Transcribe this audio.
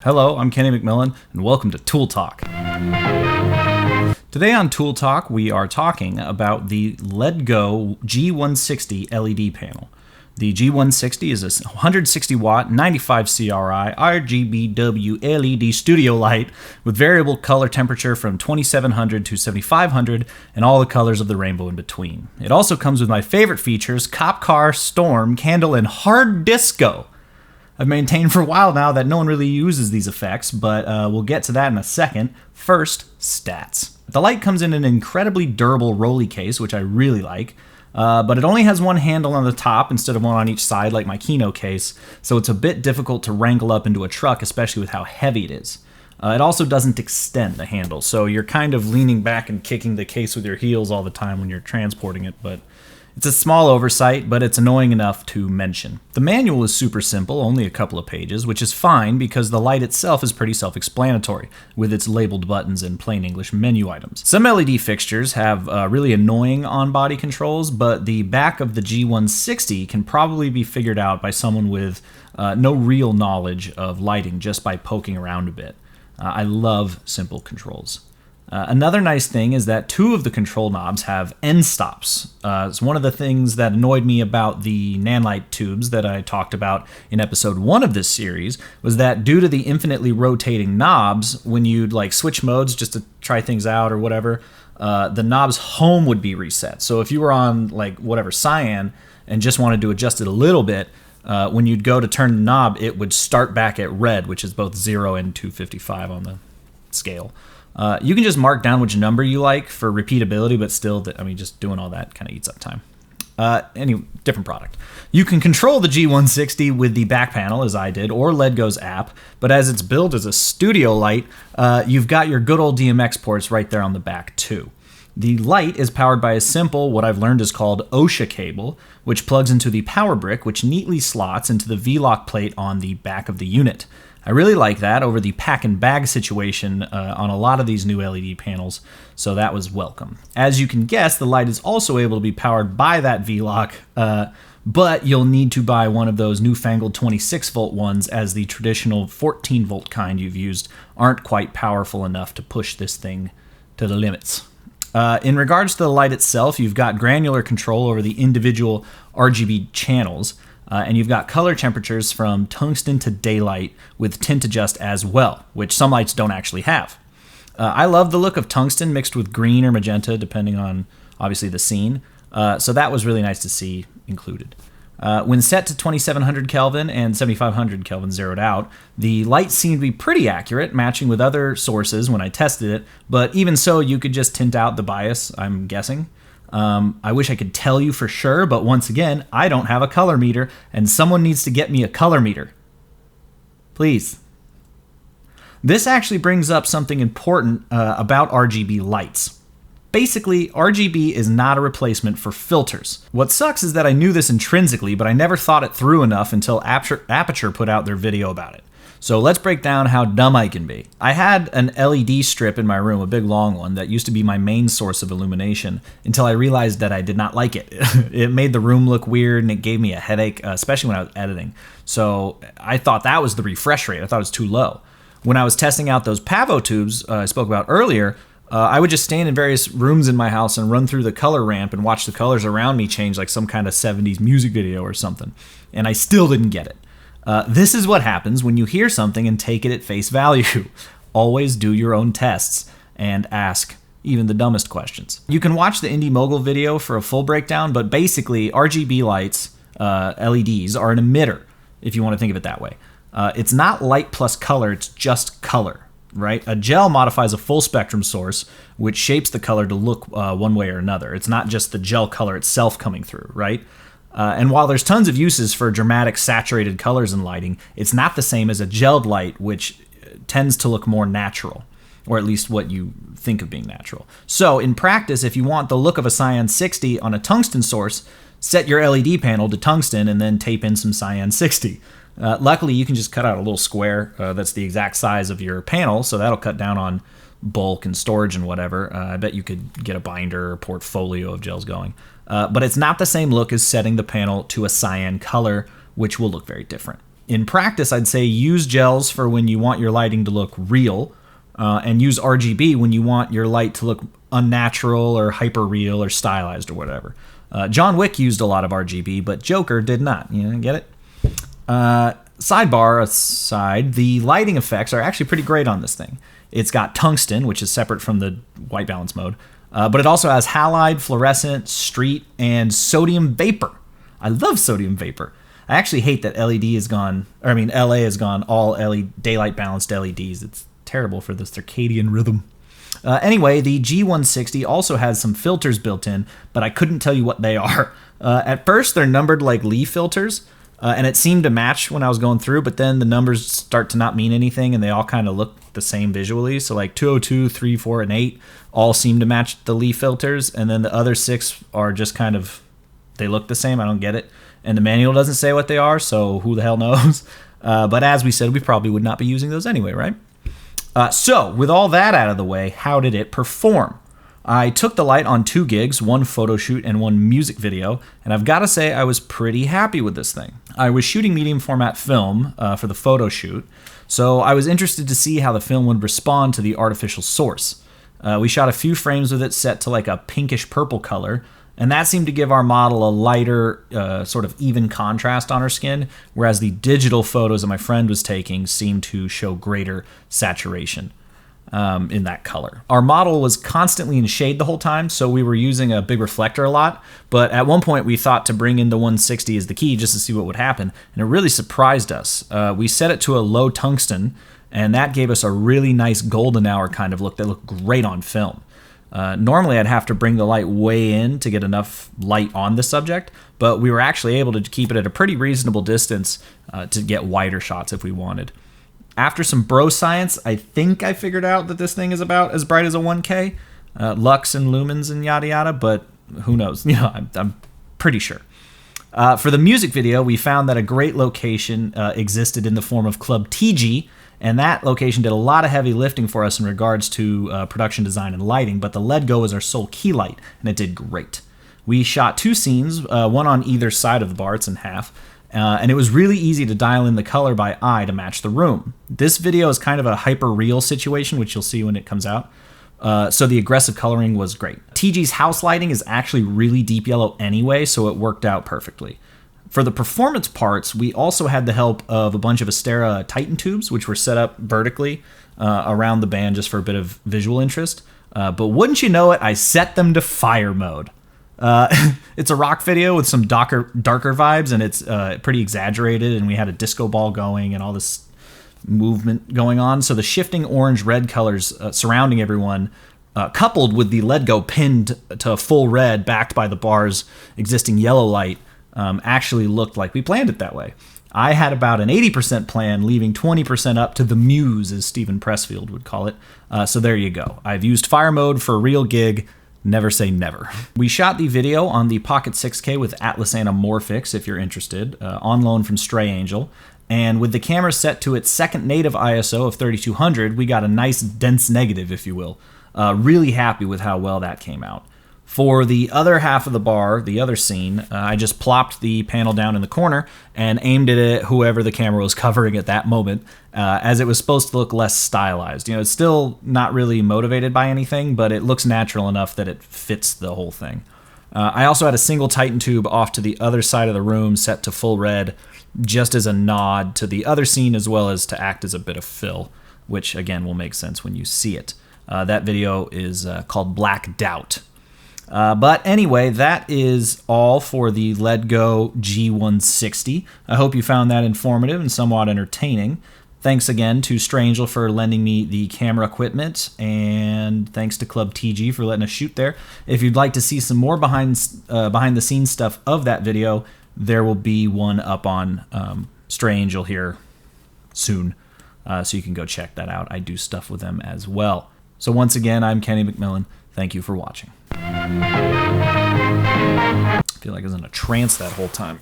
Hello, I'm Kenny McMillan, and welcome to Tool Talk. Today on Tool Talk, we are talking about the Ledgo G160 LED panel. The G160 is a 160 watt, 95 CRI RGBW LED studio light with variable color temperature from 2700 to 7500 and all the colors of the rainbow in between. It also comes with my favorite features, Cop Car, Storm, Candle, and Hard Disco. I've maintained for a while now that no one really uses these effects, but we'll get to that in a second. First, stats. The light comes in an incredibly durable rolly case, which I really like, but it only has one handle on the top instead of one on each side like my Kino case, so it's a bit difficult to wrangle up into a truck, especially with how heavy it is. It also doesn't extend the handle, so you're kind of leaning back and kicking the case with your heels all the time when you're transporting it, but it's a small oversight, but it's annoying enough to mention. The manual is super simple, only a couple of pages, which is fine because the light itself is pretty self-explanatory, with its labeled buttons and plain English menu items. Some LED fixtures have really annoying on-body controls, but the back of the G160 can probably be figured out by someone with no real knowledge of lighting just by poking around a bit. I love simple controls. Another nice thing is that two of the control knobs have end stops. It's one of the things that annoyed me about the nanlite tubes that I talked about in episode 1 of this series, was that due to the infinitely rotating knobs, when you'd like switch modes just to try things out or whatever, the knob's home would be reset. So if you were on like whatever cyan and just wanted to adjust it a little bit, when you'd go to turn the knob, it would start back at red, which is both 0 and 255 on the scale. You can just mark down which number you like for repeatability, but still, just doing all that kind of eats up time. Anyway, different product. You can control the G160 with the back panel, as I did, or Ledgo's app, but as it's billed as a studio light, you've got your good old DMX ports right there on the back, too. The light is powered by a simple, what I've learned is called OSHA cable, which plugs into the power brick, which neatly slots into the V-lock plate on the back of the unit. I really like that over the pack and bag situation on a lot of these new LED panels, so that was welcome. As you can guess, the light is also able to be powered by that V-lock, but you'll need to buy one of those newfangled 26-volt ones, as the traditional 14-volt kind you've used aren't quite powerful enough to push this thing to the limits. In regards to the light itself, you've got granular control over the individual RGB channels, and you've got color temperatures from tungsten to daylight with tint adjust as well, which some lights don't actually have. I love the look of tungsten mixed with green or magenta, depending on, obviously, the scene. So that was really nice to see included. When set to 2700 Kelvin and 7500 Kelvin zeroed out, the light seemed to be pretty accurate, matching with other sources when I tested it, but even so, you could just tint out the bias, I'm guessing. I wish I could tell you for sure, but once again, I don't have a color meter, and someone needs to get me a color meter. Please. This actually brings up something important about RGB lights. Basically, RGB is not a replacement for filters. What sucks is that I knew this intrinsically, but I never thought it through enough until Aperture put out their video about it. So let's break down how dumb I can be. I had an LED strip in my room, a big long one, that used to be my main source of illumination until I realized that I did not like it. It made the room look weird and it gave me a headache, especially when I was editing. So I thought that was the refresh rate. I thought it was too low. When I was testing out those Pavo tubes I spoke about earlier, I would just stand in various rooms in my house and run through the color ramp and watch the colors around me change like some kind of 70s music video or something. And I still didn't get it. This is what happens when you hear something and take it at face value. Always do your own tests and ask even the dumbest questions. You can watch the Indie Mogul video for a full breakdown, but basically RGB lights, LEDs, are an emitter, if you want to think of it that way. It's not light plus color, it's just color, right? A gel modifies a full spectrum source, which shapes the color to look one way or another. It's not just the gel color itself coming through, right? And while there's tons of uses for dramatic saturated colors in lighting, it's not the same as a gelled light, which tends to look more natural, or at least what you think of being natural. So in practice, if you want the look of a Cyan 60 on a tungsten source, set your LED panel to tungsten and then tape in some Cyan 60. Luckily, you can just cut out a little square that's the exact size of your panel, so that'll cut down on bulk and storage and whatever. I bet you could get a binder or portfolio of gels going. But it's not the same look as setting the panel to a cyan color, which will look very different. In practice, I'd say use gels for when you want your lighting to look real, and use RGB when you want your light to look unnatural or hyper real or stylized or whatever. John Wick used a lot of RGB, but Joker did not. You know, get it? Sidebar aside, the lighting effects are actually pretty great on this thing. It's got tungsten, which is separate from the white balance mode, but it also has halide, fluorescent, street, and sodium vapor. I love sodium vapor. I actually hate that LA has gone all daylight balanced LEDs. It's terrible for the circadian rhythm. Anyway, the G160 also has some filters built in, but I couldn't tell you what they are. At first, they're numbered like leaf filters, and it seemed to match when I was going through, but then the numbers start to not mean anything, and they all kind of look the same visually. So like 202, 3, 4, and 8 all seem to match the leaf filters, and then the other 6 are just kind of, they look the same. I don't get it. And the manual doesn't say what they are, so who the hell knows? But as we said, we probably would not be using those anyway, right? So, with all that out of the way, how did it perform? I took the light on 2 gigs, 1 photo shoot and 1 music video, and I've got to say I was pretty happy with this thing. I was shooting medium format film for the photo shoot, so I was interested to see how the film would respond to the artificial source. We shot a few frames with it set to like a pinkish purple color, and that seemed to give our model a lighter, sort of even contrast on her skin, whereas the digital photos that my friend was taking seemed to show greater saturation in that color. Our model was constantly in shade the whole time, so we were using a big reflector a lot, but at one point we thought to bring in the 160 as the key just to see what would happen, and it really surprised us. We set it to a low tungsten, and that gave us a really nice golden hour kind of look that looked great on film. Normally I'd have to bring the light way in to get enough light on the subject, but we were actually able to keep it at a pretty reasonable distance to get wider shots if we wanted. After some bro science, I think I figured out that this thing is about as bright as a 1K, lux and lumens and yada yada, but who knows? You know, I'm pretty sure. For the music video, we found that a great location existed in the form of Club TG, and that location did a lot of heavy lifting for us in regards to production design and lighting, but the Ledgo is our sole key light, and it did great. We shot 2 scenes, one on either side of the bar, it's in half, and it was really easy to dial in the color by eye to match the room. This video is kind of a hyper-real situation, which you'll see when it comes out, so the aggressive coloring was great. TG's house lighting is actually really deep yellow anyway, so it worked out perfectly. For the performance parts, we also had the help of a bunch of Astera Titan tubes, which were set up vertically around the band just for a bit of visual interest. But wouldn't you know it, I set them to fire mode. It's a rock video with some darker vibes, and it's pretty exaggerated, and we had a disco ball going and all this movement going on. So the shifting orange-red colors surrounding everyone, coupled with the Ledgo pinned to full red backed by the bar's existing yellow light, actually looked like we planned it that way. I had about an 80% plan, leaving 20% up to the muse, as Stephen Pressfield would call it. So there you go. I've used fire mode for a real gig. Never say never. We shot the video on the Pocket 6K with Atlas Anamorphics, if you're interested, on loan from Stray Angel. And with the camera set to its second native ISO of 3200, we got a nice dense negative, if you will. Really happy with how well that came out. For the other half of the bar, the other scene, I just plopped the panel down in the corner and aimed it at whoever the camera was covering at that moment, as it was supposed to look less stylized. You know, it's still not really motivated by anything, but it looks natural enough that it fits the whole thing. I also had a single Titan tube off to the other side of the room set to full red, just as a nod to the other scene as well as to act as a bit of fill, which again will make sense when you see it. That video is called Black Doubt. But anyway, that is all for the Ledgo G160. I hope you found that informative and somewhat entertaining. Thanks again to Strangel for lending me the camera equipment, and thanks to Club TG for letting us shoot there. If you'd like to see some more behind the scenes stuff of that video, there will be one up on Strangel here soon, so you can go check that out. I do stuff with them as well. So once again, I'm Kenny McMillan. Thank you for watching. I feel like I was in a trance that whole time.